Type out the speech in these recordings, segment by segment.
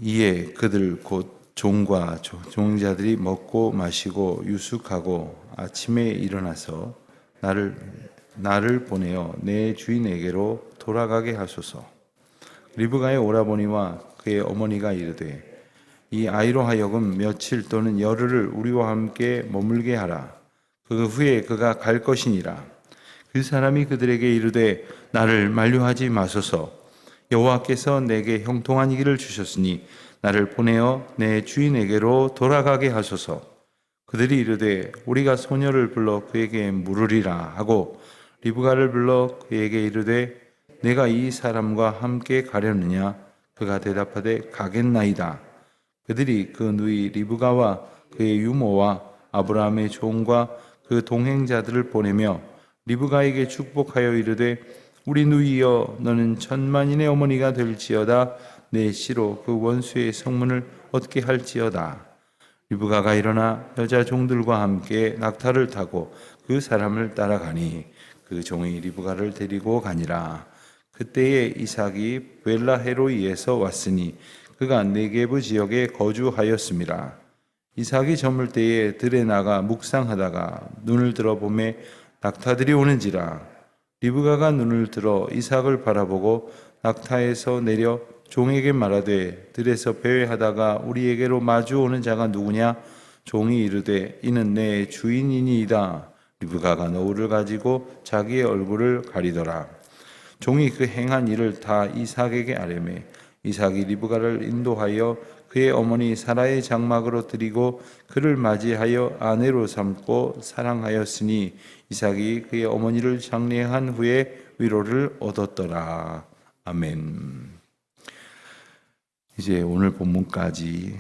이에 그들 곧 종과 종자들이 먹고 마시고 유숙하고 아침에 일어나서 나를 보내어 내 주인에게로 돌아가게 하소서. 리브가의 오라버니와 그의 어머니가 이르되 이 아이로 하여금 며칠 또는 열흘을 우리와 함께 머물게 하라. 그 후에 그가 갈 것이니라. 그 사람이 그들에게 이르되 나를 만류하지 마소서. 여호와께서 내게 형통한 길을 주셨으니 나를 보내어 내 주인에게로 돌아가게 하소서. 그들이 이르되 우리가 소녀를 불러 그에게 물으리라 하고 리브가를 불러 그에게 이르되 내가 이 사람과 함께 가려느냐? 그가 대답하되 가겠나이다. 그들이 그 누이 리브가와 그의 유모와 아브라함의 종과 그 동행자들을 보내며 리브가에게 축복하여 이르되 우리 누이여 너는 천만인의 어머니가 될지어다. 내 씨로 그 원수의 성문을 얻게 할지어다. 리브가가 일어나 여자 종들과 함께 낙타를 타고 그 사람을 따라가니 그 종이 리브가를 데리고 가니라. 그때에 이삭이 벨라헤로이에서 왔으니 그가 네게브 지역에 거주하였음이라. 이삭이 저물 때에 들에 나가 묵상하다가 눈을 들어 보매 낙타들이 오는지라. 리브가가 눈을 들어 이삭을 바라보고 낙타에서 내려 종에게 말하되 들에서 배회하다가 우리에게로 마주 오는 자가 누구냐? 종이 이르되 이는 내 주인이니이다. 리브가가 너울을 가지고 자기의 얼굴을 가리더라. 종이 그 행한 일을 다 이삭에게 아뢰매 이삭이 리브가를 인도하여 그의 어머니 사라의 장막으로 들이고 그를 맞이하여 아내로 삼고 사랑하였으니 이삭이 그의 어머니를 장례한 후에 위로를 얻었더라. 아멘. 이제 오늘 본문까지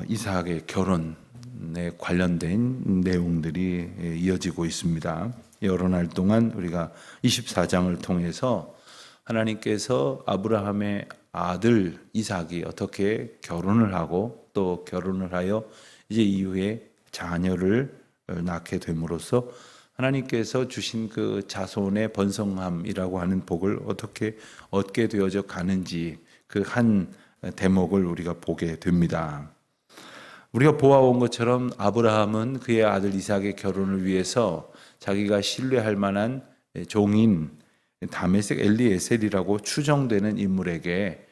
이삭의 결혼에 관련된 내용들이 이어지고 있습니다. 여러 날 동안 우리가 24장을 통해서 하나님께서 아브라함의 아들 이삭이 어떻게 결혼을 하고 또 결혼을 하여 이제 이후에 자녀를 낳게 됨으로써 하나님께서 주신 그 자손의 번성함이라고 하는 복을 어떻게 얻게 되어져 가는지 그 한 대목을 우리가 보게 됩니다. 우리가 보아온 것처럼 아브라함은 그의 아들 이삭의 결혼을 위해서 자기가 신뢰할 만한 종인 다메섹 엘리에셀이라고 추정되는 인물에게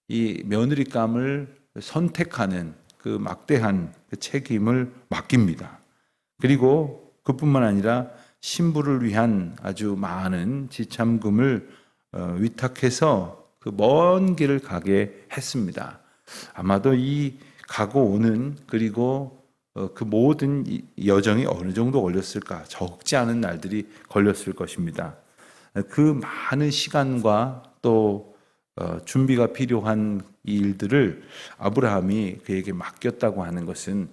이 며느리감을 선택하는 그 막대한 그 책임을 맡깁니다. 그리고 그뿐만 아니라 신부를 위한 아주 많은 지참금을 위탁해서 그 먼 길을 가게 했습니다. 아마도 이 가고 오는 그리고 그 모든 여정이 어느 정도 걸렸을까? 적지 않은 날들이 걸렸을 것입니다. 그 많은 시간과 또 준비가 필요한 이 일들을 아브라함이 그에게 맡겼다고 하는 것은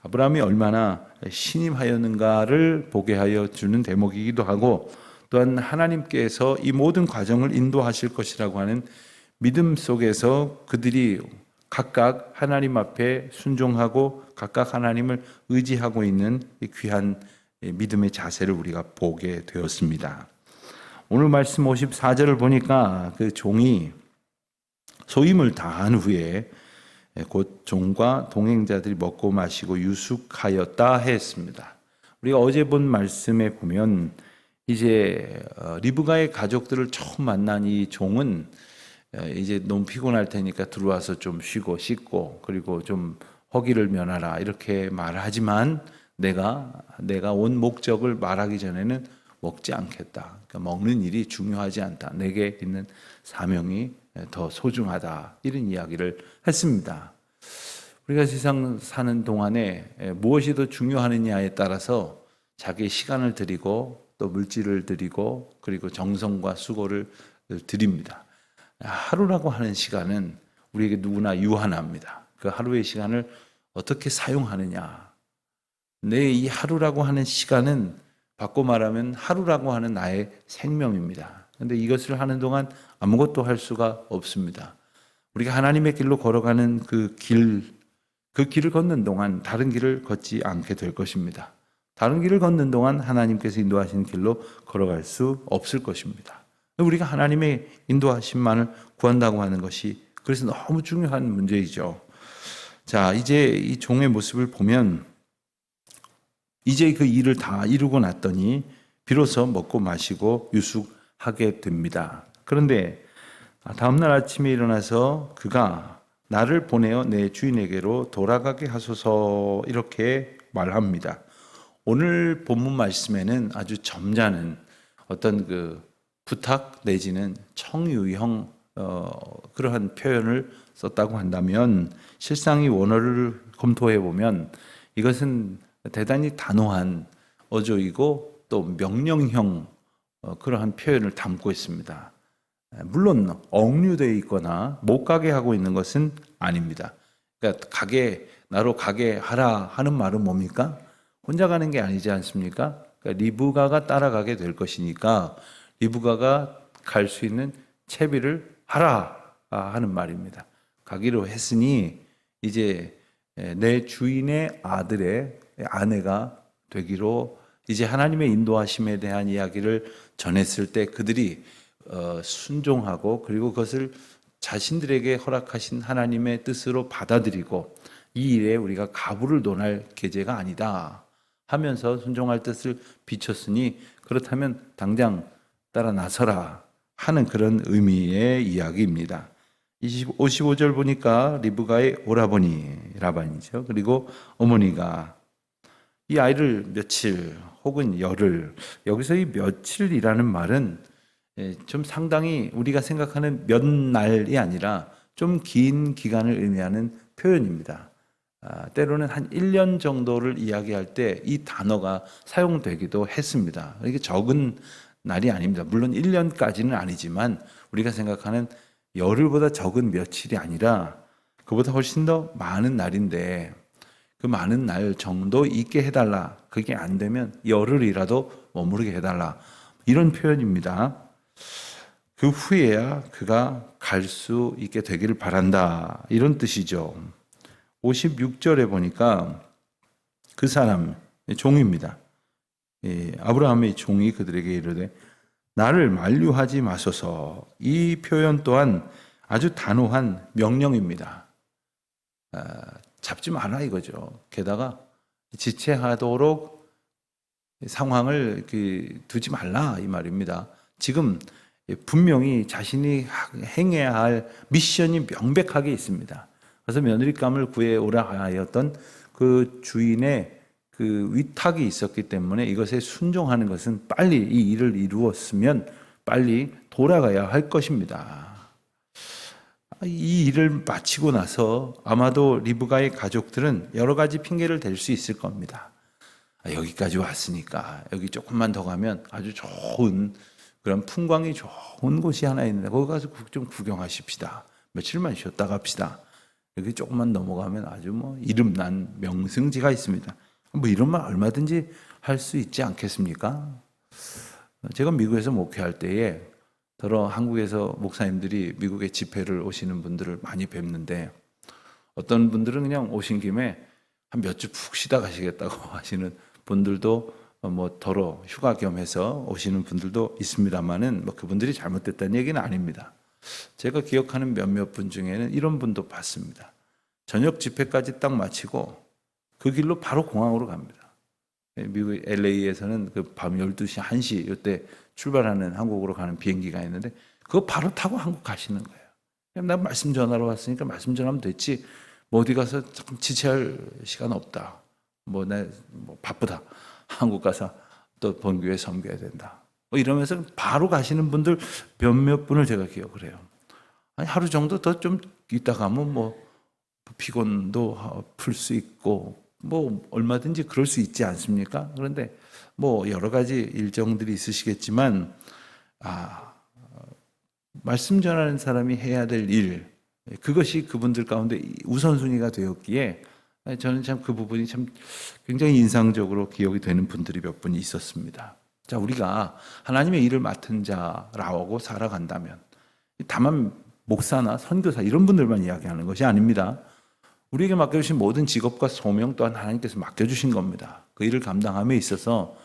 아브라함이 얼마나 신임하였는가를 보게 하여 주는 대목이기도 하고 또한 하나님께서 이 모든 과정을 인도하실 것이라고 하는 믿음 속에서 그들이 각각 하나님 앞에 순종하고 각각 하나님을 의지하고 있는 이 귀한 믿음의 자세를 우리가 보게 되었습니다. 오늘 말씀 54절을 보니까 그 종이 소임을 다한 후에 곧 종과 동행자들이 먹고 마시고 유숙하였다 했습니다. 우리가 어제 본 말씀에 보면 이제 리브가의 가족들을 처음 만난 이 종은 이제 너무 피곤할 테니까 들어와서 좀 쉬고 씻고 그리고 좀 허기를 면하라 이렇게 말하지만 내가 온 목적을 말하기 전에는 먹지 않겠다. 그러니까 먹는 일이 중요하지 않다. 내게 있는 사명이 더 소중하다. 이런 이야기를 했습니다. 우리가 세상 사는 동안에 무엇이 더 중요하느냐에 따라서 자기의 시간을 드리고 또 물질을 드리고 그리고 정성과 수고를 드립니다. 하루라고 하는 시간은 우리에게 누구나 유한합니다. 그 하루의 시간을 어떻게 사용하느냐. 내 이 하루라고 하는 시간은 바꿔 말하면 하루라고 하는 나의 생명입니다. 그런데 이것을 하는 동안 아무것도 할 수가 없습니다. 우리가 하나님의 길로 걸어가는 그 길을 걷는 동안 다른 길을 걷지 않게 될 것입니다. 다른 길을 걷는 동안 하나님께서 인도하시는 길로 걸어갈 수 없을 것입니다. 우리가 하나님의 인도하심만을 구한다고 하는 것이 그래서 너무 중요한 문제이죠. 자, 이제 이 종의 모습을 보면 이제 그 일을 다 이루고 났더니 비로소 먹고 마시고 유숙하게 됩니다. 그런데 다음날 아침에 일어나서 그가 나를 보내어 내 주인에게로 돌아가게 하소서 이렇게 말합니다. 오늘 본문 말씀에는 아주 점잖은 어떤 그 부탁 내지는 청유형 그러한 표현을 썼다고 한다면 실상 이 원어를 검토해 보면 이것은 대단히 단호한 어조이고 또 명령형 그러한 표현을 담고 있습니다. 물론 억류되어 있거나 못 가게 하고 있는 것은 아닙니다. 그러니까 나로 가게 하라 하는 말은 뭡니까? 혼자 가는 게 아니지 않습니까? 그러니까 리브가가 따라가게 될 것이니까 리브가가 갈 수 있는 채비를 하라 하는 말입니다. 가기로 했으니 이제 내 주인의 아들의 아내가 되기로 이제 하나님의 인도하심에 대한 이야기를 전했을 때 그들이 순종하고 그리고 그것을 자신들에게 허락하신 하나님의 뜻으로 받아들이고 이 일에 우리가 가부를 논할 계제가 아니다 하면서 순종할 뜻을 비췄으니 그렇다면 당장 따라 나서라 하는 그런 의미의 이야기입니다. 55절 보니까 리브가의 오라버니 라반이죠. 그리고 어머니가 이 아이를 며칠 혹은 열흘, 여기서 이 며칠이라는 말은 좀 상당히 우리가 생각하는 몇 날이 아니라 좀 긴 기간을 의미하는 표현입니다. 때로는 한 1년 정도를 이야기할 때 이 단어가 사용되기도 했습니다. 이게 적은 날이 아닙니다. 물론 1년까지는 아니지만 우리가 생각하는 열흘보다 적은 며칠이 아니라 그보다 훨씬 더 많은 날인데 그 많은 날 정도 있게 해달라. 그게 안 되면 열흘이라도 머무르게 해달라. 이런 표현입니다. 그 후에야 그가 갈 수 있게 되기를 바란다. 이런 뜻이죠. 56절에 보니까 그 사람, 종입니다. 아브라함의 종이 그들에게 이르되 나를 만류하지 마소서. 이 표현 또한 아주 단호한 명령입니다. 잡지 마라 이거죠. 게다가 지체하도록 상황을 두지 말라 이 말입니다. 지금 분명히 자신이 행해야 할 미션이 명백하게 있습니다. 그래서 며느리감을 구해오라 하였던 그 주인의 그 위탁이 있었기 때문에 이것에 순종하는 것은 빨리 이 일을 이루었으면 빨리 돌아가야 할 것입니다. 이 일을 마치고 나서 아마도 리브가의 가족들은 여러 가지 핑계를 댈 수 있을 겁니다. 여기까지 왔으니까 여기 조금만 더 가면 아주 좋은 그런 풍광이 좋은 곳이 하나 있는데 거기 가서 좀 구경하십시다. 며칠만 쉬었다 갑시다. 여기 조금만 넘어가면 아주 이름난 명승지가 있습니다. 이런 말 얼마든지 할 수 있지 않겠습니까? 제가 미국에서 목회할 때에 더러 한국에서 목사님들이 미국에 집회를 오시는 분들을 많이 뵙는데 어떤 분들은 그냥 오신 김에 한 몇 주 푹 쉬다 가시겠다고 하시는 분들도 더러 휴가 겸해서 오시는 분들도 있습니다만은 그분들이 잘못됐다는 얘기는 아닙니다. 제가 기억하는 몇몇 분 중에는 이런 분도 봤습니다. 저녁 집회까지 딱 마치고 그 길로 바로 공항으로 갑니다. 미국 LA에서는 그 밤 12시, 1시 이때 출발하는 한국으로 가는 비행기가 있는데 그거 바로 타고 한국 가시는 거예요. 나 말씀 전하러 왔으니까 말씀 전하면 됐지. 어디 가서 조금 지체할 시간 없다. 나 바쁘다. 한국 가서 또 본교회 섬겨야 된다. 이러면서 바로 가시는 분들 몇몇 분을 제가 기억을 해요. 하루 정도 더 좀 있다 가면 피곤도 풀 수 있고 얼마든지 그럴 수 있지 않습니까? 그런데 여러 가지 일정들이 있으시겠지만 말씀 전하는 사람이 해야 될 일 그것이 그분들 가운데 우선순위가 되었기에 저는 참 그 부분이 참 굉장히 인상적으로 기억이 되는 분들이 몇 분이 있었습니다. 자, 우리가 하나님의 일을 맡은 자라고 살아간다면 다만 목사나 선교사 이런 분들만 이야기하는 것이 아닙니다. 우리에게 맡겨주신 모든 직업과 소명 또한 하나님께서 맡겨주신 겁니다. 그 일을 감당함에 있어서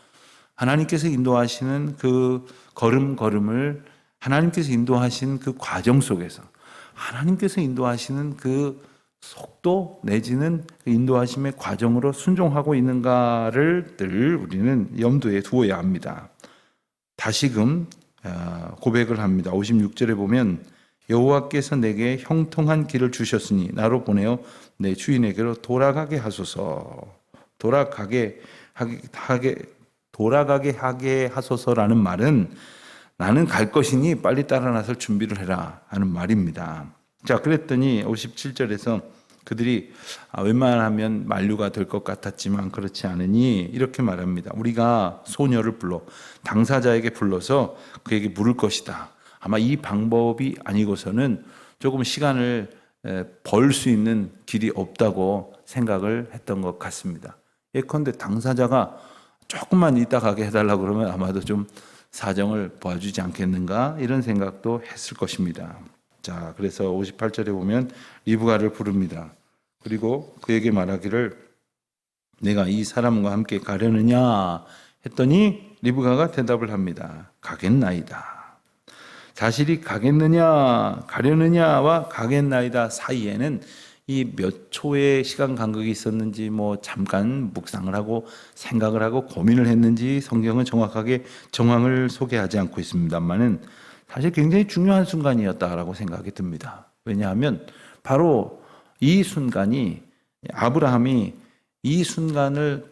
하나님께서 인도하시는 그 걸음걸음을 하나님께서 인도하신 그 과정 속에서 하나님께서 인도하시는 그 속도 내지는 인도하심의 과정으로 순종하고 있는가를 늘 우리는 염두에 두어야 합니다. 다시금 고백을 합니다. 56절에 보면 여호와께서 내게 형통한 길을 주셨으니 나로 보내어 내 주인에게로 돌아가게 하소서. 돌아가게 하게 하소서라는 말은 나는 갈 것이니 빨리 따라 나설 준비를 해라 하는 말입니다. 자, 그랬더니 57절에서 그들이 웬만하면 만류가 될 것 같았지만 그렇지 않으니 이렇게 말합니다. 우리가 소녀를 불러 당사자에게 불러서 그에게 물을 것이다. 아마 이 방법이 아니고서는 조금 시간을 벌 수 있는 길이 없다고 생각을 했던 것 같습니다. 예컨대 당사자가 조금만 이따 가게 해달라고 그러면 아마도 좀 사정을 봐주지 않겠는가 이런 생각도 했을 것입니다. 자, 그래서 58절에 보면 리브가를 부릅니다. 그리고 그에게 말하기를 내가 이 사람과 함께 가려느냐 했더니 리브가가 대답을 합니다. 가겠나이다. 자신이 가겠느냐 가려느냐와 가겠나이다 사이에는 이 몇 초의 시간 간격이 있었는지 잠깐 묵상을 하고 생각을 하고 고민을 했는지 성경은 정확하게 정황을 소개하지 않고 있습니다만은 사실 굉장히 중요한 순간이었다라고 생각이 듭니다. 왜냐하면 바로 이 순간이 아브라함이 이 순간을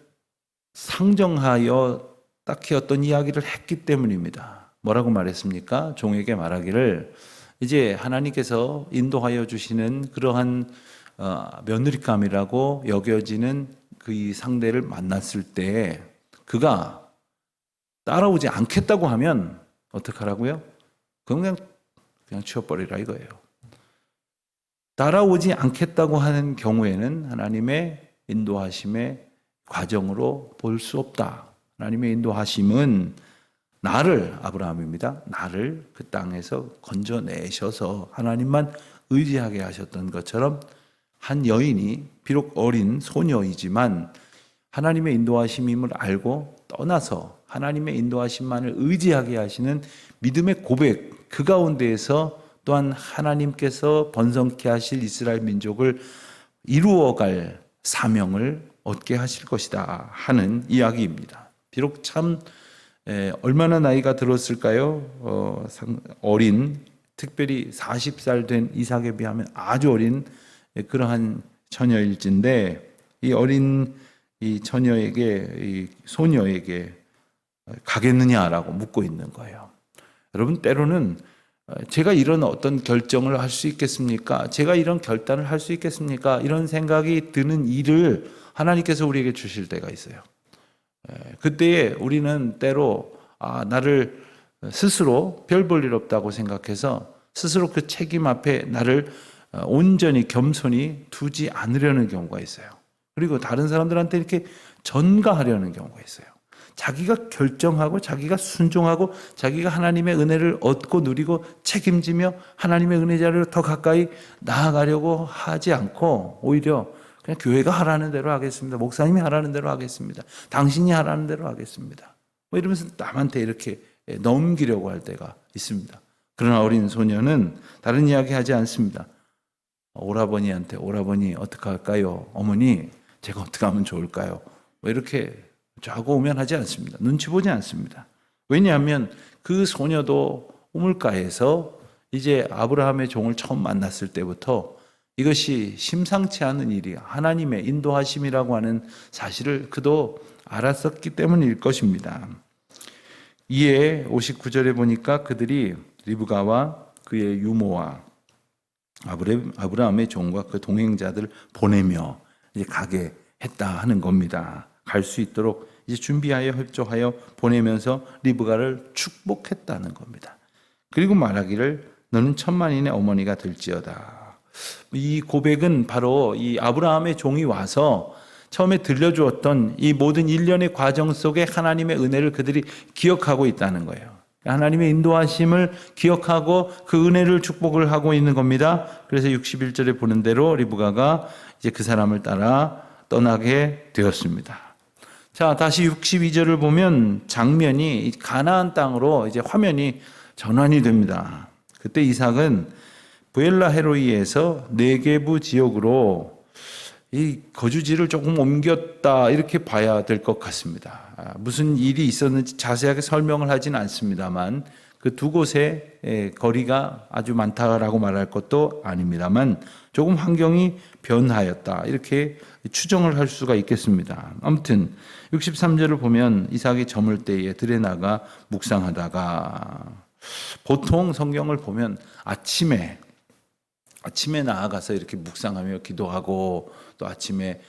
상정하여 딱히 어떤 이야기를 했기 때문입니다. 뭐라고 말했습니까? 종에게 말하기를 이제 하나님께서 인도하여 주시는 그러한 며느리감이라고 여겨지는 그 상대를 만났을 때 그가 따라오지 않겠다고 하면 어떡하라고요? 그냥 치워버리라 이거예요. 따라오지 않겠다고 하는 경우에는 하나님의 인도하심의 과정으로 볼 수 없다. 하나님의 인도하심은 나를, 아브라함입니다. 나를 그 땅에서 건져내셔서 하나님만 의지하게 하셨던 것처럼 한 여인이 비록 어린 소녀이지만 하나님의 인도하심임을 알고 떠나서 하나님의 인도하심만을 의지하게 하시는 믿음의 고백, 그 가운데에서 또한 하나님께서 번성케 하실 이스라엘 민족을 이루어갈 사명을 얻게 하실 것이다 하는 이야기입니다. 비록 참 얼마나 나이가 들었을까요? 어린, 특별히 40살 된 이삭에 비하면 아주 어린 그러한 처녀일진데 이 어린 이 처녀에게, 이 소녀에게 가겠느냐라고 묻고 있는 거예요. 여러분, 때로는 제가 이런 어떤 결정을 할 수 있겠습니까? 제가 이런 결단을 할 수 있겠습니까? 이런 생각이 드는 일을 하나님께서 우리에게 주실 때가 있어요. 그때에 우리는 때로 나를 스스로 별 볼 일 없다고 생각해서 스스로 그 책임 앞에 나를 온전히 겸손히 두지 않으려는 경우가 있어요. 그리고 다른 사람들한테 이렇게 전가하려는 경우가 있어요. 자기가 결정하고 자기가 순종하고 자기가 하나님의 은혜를 얻고 누리고 책임지며 하나님의 은혜 자리로 더 가까이 나아가려고 하지 않고 오히려 그냥 교회가 하라는 대로 하겠습니다. 목사님이 하라는 대로 하겠습니다. 당신이 하라는 대로 하겠습니다. 이러면서 남한테 이렇게 넘기려고 할 때가 있습니다. 그러나 어린 소녀는 다른 이야기 하지 않습니다. 오라버니한테 오라버니 어떻게 할까요? 어머니 제가 어떻게 하면 좋을까요? 이렇게 자고 오면 하지 않습니다. 눈치 보지 않습니다. 왜냐하면 그 소녀도 우물가에서 이제 아브라함의 종을 처음 만났을 때부터 이것이 심상치 않은 일이 하나님의 인도하심이라고 하는 사실을 그도 알았었기 때문일 것입니다. 이에 59절에 보니까 그들이 리브가와 그의 유모와 아브라함의 종과 그 동행자들을 보내며 이제 가게 했다 하는 겁니다. 갈 수 있도록 이제 준비하여 협조하여 보내면서 리브가를 축복했다는 겁니다. 그리고 말하기를 너는 천만인의 어머니가 될지어다. 이 고백은 바로 이 아브라함의 종이 와서 처음에 들려주었던 이 모든 일련의 과정 속에 하나님의 은혜를 그들이 기억하고 있다는 거예요. 하나님의 인도하심을 기억하고 그 은혜를 축복을 하고 있는 겁니다. 그래서 61절에 보는 대로 리브가가 이제 그 사람을 따라 떠나게 되었습니다. 자, 다시 62절을 보면 장면이 가나안 땅으로 이제 화면이 전환이 됩니다. 그때 이삭은 부엘라 헤로이에서 네게부 지역으로 이 거주지를 조금 옮겼다 이렇게 봐야 될 것 같습니다. 무슨 일이 있었는지 자세하게 설명을 하진 않습니다만 그 두 곳의 거리가 아주 많다라고 말할 것도 아닙니다만 조금 환경이 변하였다 이렇게 추정을 할 수가 있겠습니다. 아무튼 63절을 보면 이삭이 저물 때에 들에 나가 묵상하다가, 보통 성경을 보면 아침에 나아가서 이렇게 묵상하며 기도하고 또 아침에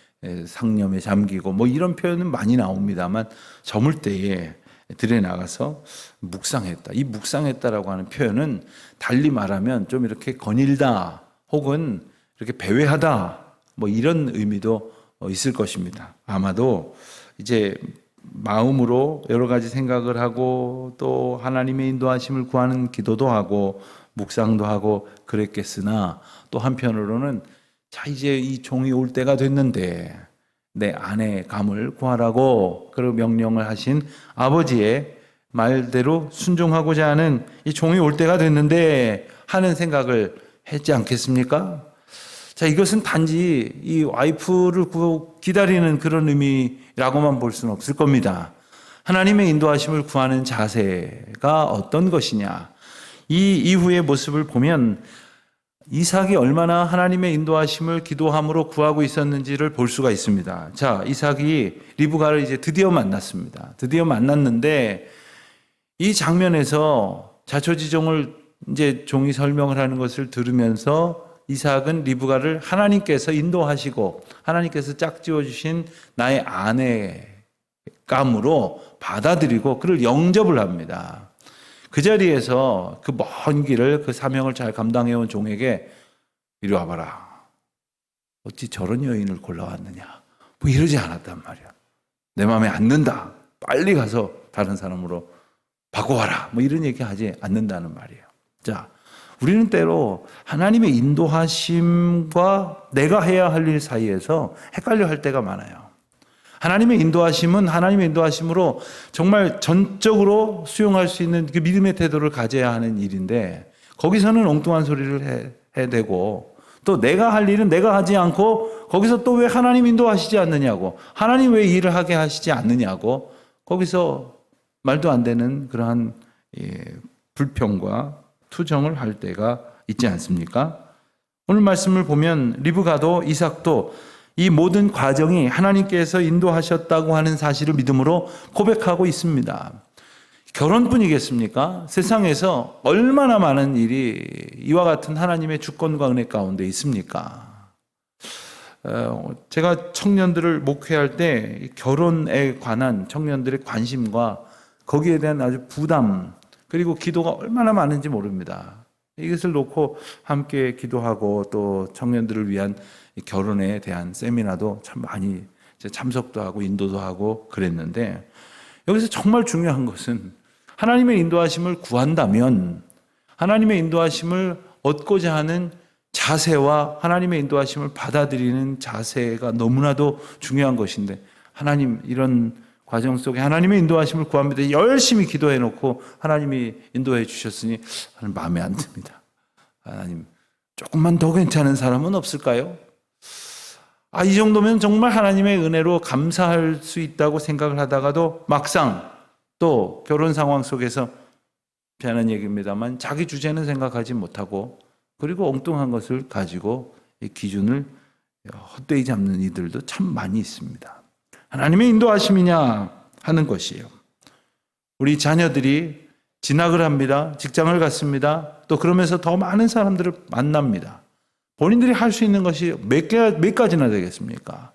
상념에 잠기고 뭐 이런 표현은 많이 나옵니다만 저물 때에 들에 나가서 묵상했다. 이 묵상했다라고 하는 표현은 달리 말하면 좀 이렇게 거닐다 혹은 이렇게 배회하다 뭐 이런 의미도 있을 것입니다. 아마도 이제 마음으로 여러 가지 생각을 하고 또 하나님의 인도하심을 구하는 기도도 하고 묵상도 하고 그랬겠으나 또 한편으로는 자 이제 이 종이 올 때가 됐는데 내 아내의 감을 구하라고 그 명령을 하신 아버지의 말대로 순종하고자 하는 이 종이 올 때가 됐는데 하는 생각을 했지 않겠습니까? 자, 이것은 단지 이 와이프를 기다리는 그런 의미라고만 볼 수는 없을 겁니다. 하나님의 인도하심을 구하는 자세가 어떤 것이냐. 이 이후의 모습을 보면 이삭이 얼마나 하나님의 인도하심을 기도함으로 구하고 있었는지를 볼 수가 있습니다. 자, 이삭이 리브가를 이제 드디어 만났습니다. 드디어 만났는데 이 장면에서 자초지종을 이제 종이 설명을 하는 것을 들으면서 이삭은 리브가를 하나님께서 인도하시고 하나님께서 짝지어 주신 나의 아내감으로 받아들이고 그를 영접을 합니다. 그 자리에서 그 먼 길을 그 사명을 잘 감당해온 종에게 이리 와봐라. 어찌 저런 여인을 골라왔느냐. 뭐 이러지 않았단 말이야. 내 마음에 안 든다. 빨리 가서 다른 사람으로 바꿔와라. 뭐 이런 얘기 하지 않는다는 말이에요. 자, 우리는 때로 하나님의 인도하심과 내가 해야 할 일 사이에서 헷갈려 할 때가 많아요. 하나님의 인도하심은 하나님의 인도하심으로 정말 전적으로 수용할 수 있는 그 믿음의 태도를 가져야 하는 일인데 거기서는 엉뚱한 소리를 해대고 또 내가 할 일은 내가 하지 않고 거기서 또 왜 하나님 인도하시지 않느냐고 하나님 왜 일을 하게 하시지 않느냐고 거기서 말도 안 되는 그러한 불평과 투정을 할 때가 있지 않습니까? 오늘 말씀을 보면 리브가도 이삭도 이 모든 과정이 하나님께서 인도하셨다고 하는 사실을 믿음으로 고백하고 있습니다. 결혼뿐이겠습니까? 세상에서 얼마나 많은 일이 이와 같은 하나님의 주권과 은혜 가운데 있습니까? 제가 청년들을 목회할 때 결혼에 관한 청년들의 관심과 거기에 대한 아주 부담 그리고 기도가 얼마나 많은지 모릅니다. 이것을 놓고 함께 기도하고 또 청년들을 위한 결혼에 대한 세미나도 참 많이 참석도 하고 인도도 하고 그랬는데 여기서 정말 중요한 것은 하나님의 인도하심을 구한다면 하나님의 인도하심을 얻고자 하는 자세와 하나님의 인도하심을 받아들이는 자세가 너무나도 중요한 것인데 하나님 이런 과정 속에 하나님의 인도하심을 구합니다. 열심히 기도해 놓고 하나님이 인도해 주셨으니 마음에 안 듭니다. 하나님 조금만 더 괜찮은 사람은 없을까요? 이 정도면 정말 하나님의 은혜로 감사할 수 있다고 생각을 하다가도 막상 또 결혼 상황 속에서 피하는 얘기입니다만 자기 주제는 생각하지 못하고 그리고 엉뚱한 것을 가지고 이 기준을 헛되이 잡는 이들도 참 많이 있습니다. 하나님의 인도하심이냐 하는 것이에요. 우리 자녀들이 진학을 합니다. 직장을 갖습니다. 또 그러면서 더 많은 사람들을 만납니다. 본인들이 할 수 있는 것이 몇 가지나 되겠습니까?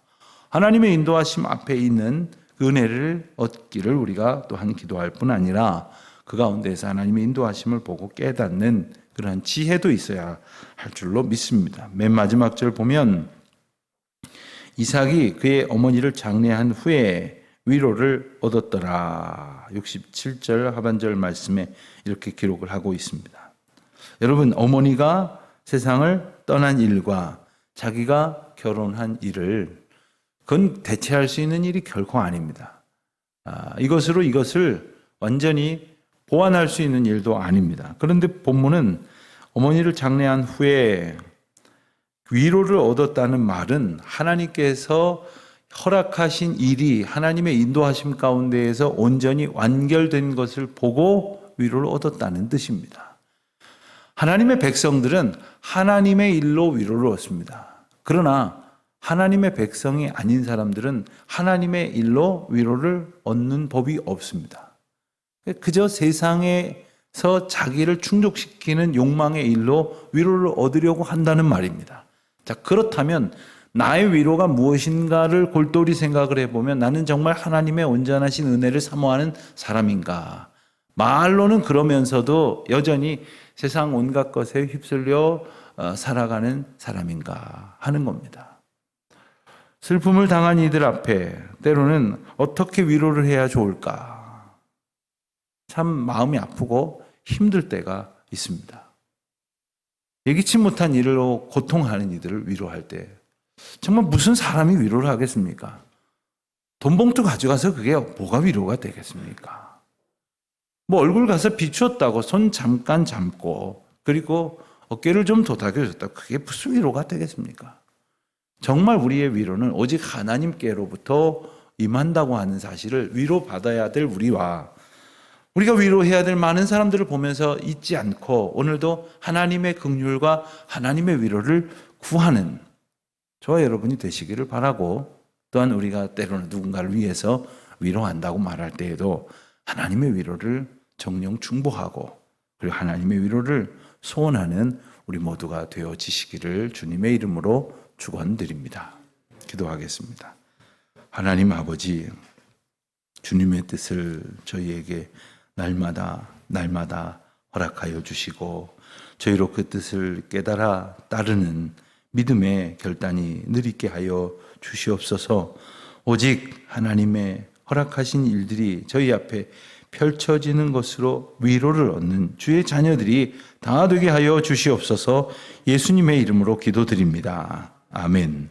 하나님의 인도하심 앞에 있는 그 은혜를 얻기를 우리가 또한 기도할 뿐 아니라 그 가운데서 하나님의 인도하심을 보고 깨닫는 그러한 지혜도 있어야 할 줄로 믿습니다. 맨 마지막 절 보면 이삭이 그의 어머니를 장례한 후에 위로를 얻었더라. 67절 하반절 말씀에 이렇게 기록을 하고 있습니다. 여러분, 어머니가 세상을 떠난 일과 자기가 결혼한 일을 그건 대체할 수 있는 일이 결코 아닙니다. 이것으로 이것을 완전히 보완할 수 있는 일도 아닙니다. 그런데 본문은 어머니를 장례한 후에 위로를 얻었다는 말은 하나님께서 허락하신 일이 하나님의 인도하심 가운데에서 온전히 완결된 것을 보고 위로를 얻었다는 뜻입니다. 하나님의 백성들은 하나님의 일로 위로를 얻습니다. 그러나 하나님의 백성이 아닌 사람들은 하나님의 일로 위로를 얻는 법이 없습니다. 그저 세상에서 자기를 충족시키는 욕망의 일로 위로를 얻으려고 한다는 말입니다. 자, 그렇다면 나의 위로가 무엇인가를 골똘히 생각을 해보면 나는 정말 하나님의 온전하신 은혜를 사모하는 사람인가? 말로는 그러면서도 여전히 세상 온갖 것에 휩쓸려 살아가는 사람인가 하는 겁니다. 슬픔을 당한 이들 앞에 때로는 어떻게 위로를 해야 좋을까? 참 마음이 아프고 힘들 때가 있습니다. 예기치 못한 일로 고통하는 이들을 위로할 때 정말 무슨 사람이 위로를 하겠습니까? 돈 봉투 가져가서 그게 뭐가 위로가 되겠습니까? 뭐 얼굴 가서 비추었다고 손 잠깐 잡고 그리고 어깨를 좀 도닥여줬다고 그게 무슨 위로가 되겠습니까? 정말 우리의 위로는 오직 하나님께로부터 임한다고 하는 사실을 위로받아야 될 우리와 우리가 위로해야 될 많은 사람들을 보면서 잊지 않고 오늘도 하나님의 긍휼과 하나님의 위로를 구하는 저와 여러분이 되시기를 바라고 또한 우리가 때로는 누군가를 위해서 위로한다고 말할 때에도 하나님의 위로를 정령 충복하고 그리고 하나님의 위로를 소원하는 우리 모두가 되어지시기를 주님의 이름으로 축원드립니다. 기도하겠습니다. 하나님 아버지, 주님의 뜻을 저희에게 날마다 허락하여 주시고 저희로 그 뜻을 깨달아 따르는 믿음의 결단이 느리게 하여 주시옵소서. 오직 하나님의 허락하신 일들이 저희 앞에 펼쳐지는 것으로 위로를 얻는 주의 자녀들이 다 되게 하여 주시옵소서. 예수님의 이름으로 기도드립니다. 아멘.